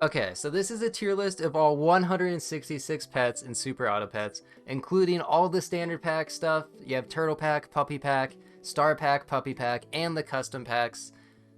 Okay, so this is a tier list of all 166 pets in Super Auto Pets, including all the standard pack stuff. You have Turtle Pack, Puppy Pack, Star Pack, Puppy Pack, and the custom packs.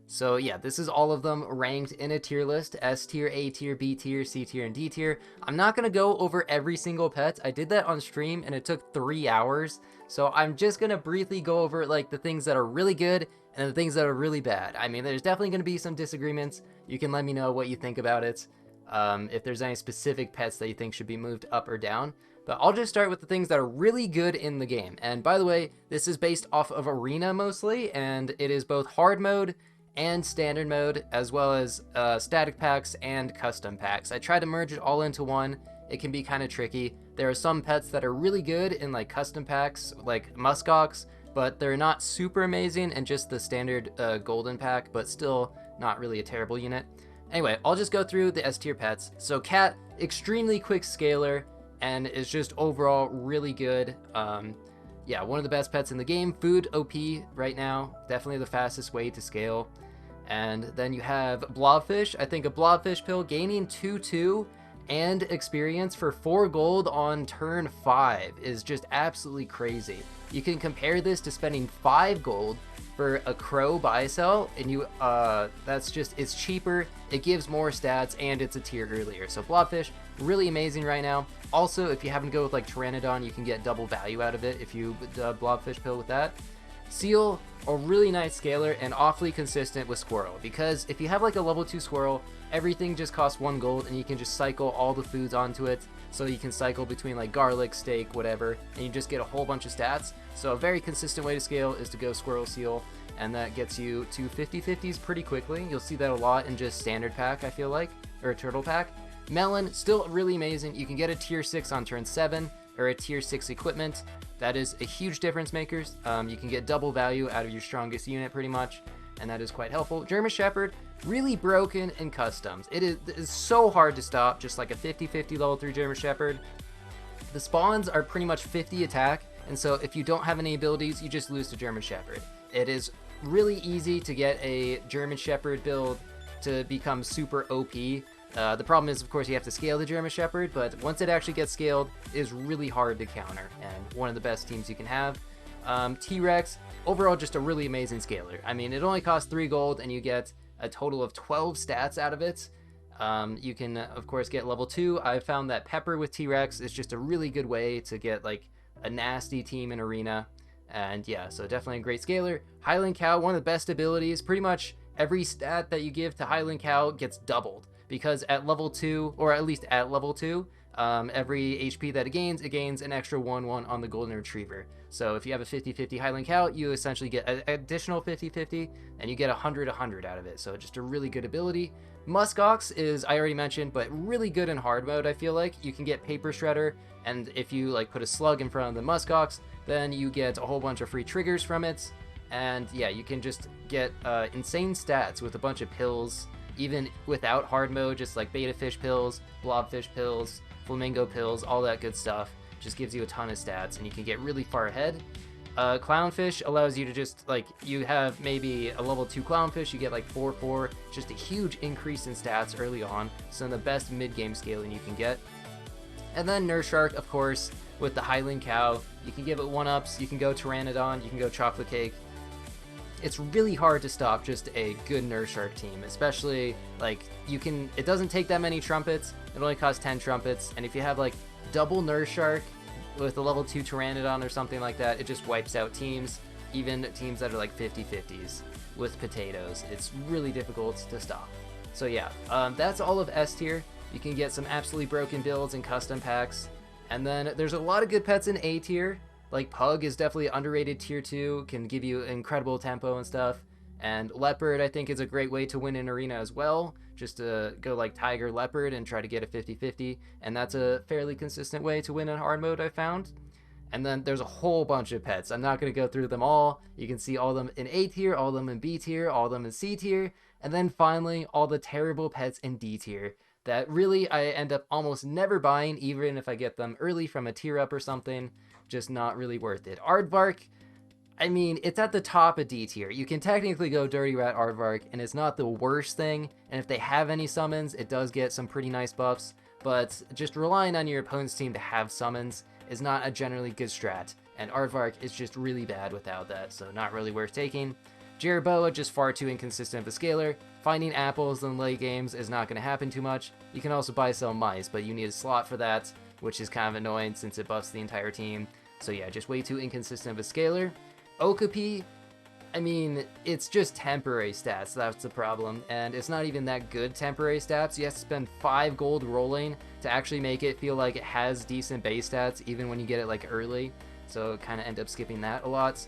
So yeah, this is all of them ranked in a tier list: S tier, A tier, B tier, C tier, and D tier. I'm not gonna go over every single pet. I did that on stream and it took 3 hours. So I'm just gonna briefly go over like the things that are really good and the things that are really bad. I mean, there's definitely gonna be some disagreements. You can let me know what you think about it. If there's any specific pets that you think should be moved up or down. But I'll just start with the things that are really good in the game. And by the way, this is based off of Arena mostly, and it is both hard mode and standard mode, as well as static packs and custom packs. I try to merge it all into one. It can be kind of tricky. There are some pets that are really good in like custom packs, like Muskox, but they're not super amazing in just the standard golden pack, but still not really a terrible unit. Anyway, I'll just go through the S tier pets. So Cat, extremely quick scaler, and is just overall really good. Yeah, one of the best pets in the game. Food OP right now, definitely the fastest way to scale. And then you have Blobfish. I think a Blobfish pill gaining 2/2 and experience for 4 gold on turn 5 is just absolutely crazy. You can compare this to spending 5 gold for a Crow buy sell, and you that's just, it's cheaper, it gives more stats, and it's a tier earlier. So Blobfish, really amazing right now. Also, if you happen to go with like Pteranodon, you can get double value out of it if you Blobfish pill with that. Seal, a really nice scaler and awfully consistent with Squirrel, because if you have like a level 2 Squirrel, everything just costs 1 gold and you can just cycle all the foods onto it. So you can cycle between like garlic, steak, whatever, and you just get a whole bunch of stats. So a very consistent way to scale is to go Squirrel Seal, and that gets you to 50/50s pretty quickly. You'll see that a lot in just standard pack, I feel like, or a turtle pack. Melon, still really amazing. You can get a tier 6 on turn 7 or a tier 6 equipment. That is a huge difference makers. You can get double value out of your strongest unit pretty much, and that is quite helpful. German Shepherd, really broken in customs. It is so hard to stop, just like a 50/50 level 3 German Shepherd. The spawns are pretty much 50 attack, and so if you don't have any abilities, you just lose to German Shepherd. It is really easy to get a German Shepherd build to become super OP. The problem is, of course, you have to scale the German Shepherd, but once it actually gets scaled, it is really hard to counter, and one of the best teams you can have. T-Rex, overall just a really amazing scaler. I mean, it only costs 3 gold, and you get a total of 12 stats out of it. You can, of course, get level 2. I found that Pepper with T-Rex is just a really good way to get, like, a nasty team in Arena. And yeah, so definitely a great scaler. Highland Cow, one of the best abilities. Pretty much every stat that you give to Highland Cow gets doubled, because at level 2, or at least at level 2, every HP that it gains an extra 1/1 on the Golden Retriever. So if you have a 50/50 Highland Cow, you essentially get an additional 50/50, and you get 100/100 out of it. So just a really good ability. Muskox is, I already mentioned, but really good in hard mode, I feel like. You can get Paper Shredder, and if you like put a slug in front of the Muskox, then you get a whole bunch of free triggers from it. And yeah, you can just get insane stats with a bunch of pills, even without hard mode, just like beta fish pills, blobfish pills, flamingo pills, all that good stuff. Just gives you a ton of stats, and you can get really far ahead. Clownfish allows you to just, like, you have maybe a level 2 Clownfish, you get like 4/4, just a huge increase in stats early on, some of the best mid-game scaling you can get. And then Nurse Shark, of course, with the Highland Cow, you can give it 1-ups, you can go Pteranodon, you can go Chocolate Cake. It's really hard to stop just a good Nurse Shark team, especially, like, it doesn't take that many trumpets, it only costs 10 trumpets, and if you have, like, double Nurse Shark with a level 2 Pteranodon or something like that, it just wipes out teams, even teams that are like 50/50s with potatoes. It's really difficult to stop. So yeah, that's all of S tier. You can get some absolutely broken builds and custom packs, and then there's a lot of good pets in A tier. Like Pug is definitely underrated tier 2, can give you incredible tempo and stuff. And Leopard, I think, is a great way to win in Arena as well. Just to go like Tiger Leopard and try to get a 50/50. And that's a fairly consistent way to win in hard mode, I found. And then there's a whole bunch of pets. I'm not going to go through them all. You can see all of them in A tier, all of them in B tier, all of them in C tier. And then finally, all the terrible pets in D tier that really I end up almost never buying, even if I get them early from a tier up or something. Just not really worth it. Aardvark, I mean, it's at the top of D tier. You can technically go Dirty Rat Aardvark, and it's not the worst thing. And if they have any summons, it does get some pretty nice buffs. But just relying on your opponent's team to have summons is not a generally good strat. And Aardvark is just really bad without that, so not really worth taking. Jerboa, just far too inconsistent of a scaler. Finding apples in late games is not going to happen too much. You can also buy sell mice, but you need a slot for that, which is kind of annoying since it buffs the entire team. So yeah, just way too inconsistent of a scaler. Okapi, I mean, it's just temporary stats, that's the problem, and it's not even that good temporary stats. You have to spend 5 gold rolling to actually make it feel like it has decent base stats, even when you get it like early, so kind of end up skipping that a lot.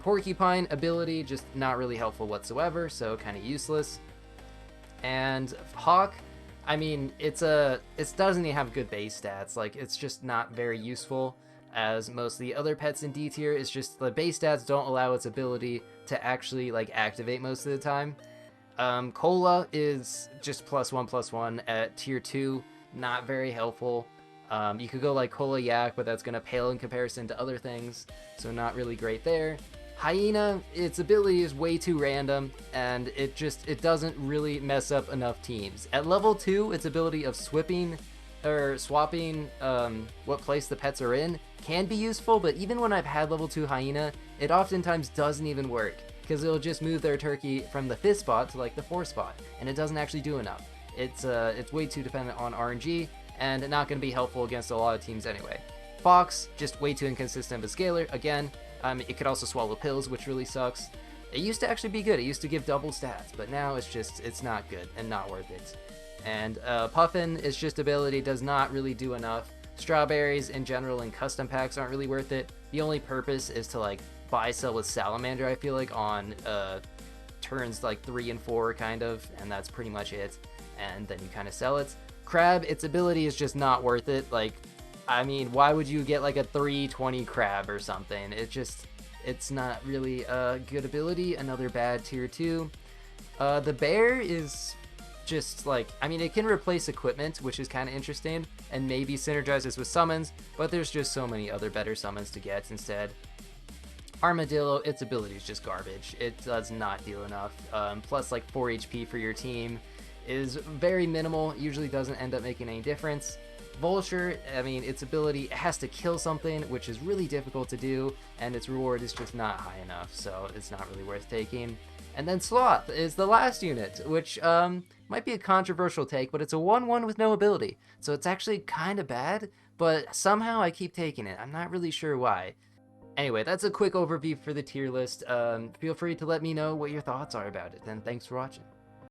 Porcupine ability, just not really helpful whatsoever, so kind of useless. And Hawk, I mean, it doesn't even have good base stats, like, it's just not very useful. As most of the other pets in D tier, it's just the base stats don't allow its ability to actually like activate most of the time. Cola is just +1/+1 at tier 2, not very helpful. You could go like Cola Yak, but that's gonna pale in comparison to other things, so not really great there. Hyena, its ability is way too random, and it doesn't really mess up enough teams. At level 2, its ability of swapping what place the pets are in can be useful, but even when I've had level 2 Hyena, it oftentimes doesn't even work, because it'll just move their turkey from the 5th spot to like the 4th spot, and it doesn't actually do enough. It's way too dependent on RNG, and not going to be helpful against a lot of teams anyway. Fox, just way too inconsistent of a scaler. Again, it could also swallow pills, which really sucks. It used to actually be good, it used to give double stats, but now it's not good and not worth it. And Puffin is just ability, does not really do enough. Strawberries in general and custom packs aren't really worth it. The only purpose is to like buy sell with Salamander, I feel like, on turns like 3 and 4 kind of, and that's pretty much it. And then you kind of sell it. Crab, its ability is just not worth it. Like, I mean, why would you get like a 320 crab or something? It's not really a good ability. Another bad tier 2. The bear is just like, I mean, it can replace equipment, which is kind of interesting, and maybe synergizes with summons, but there's just so many other better summons to get instead. Armadillo, its ability is just garbage. It does not deal enough. Plus like 4 HP for your team is very minimal, usually doesn't end up making any difference. Vulture, I mean, its ability, it has to kill something, which is really difficult to do, and its reward is just not high enough, so it's not really worth taking. And then Sloth is the last unit, which might be a controversial take, but it's a 1/1 with no ability. So it's actually kind of bad, but somehow I keep taking it. I'm not really sure why. Anyway, that's a quick overview for the tier list. Feel free to let me know what your thoughts are about it, and thanks for watching.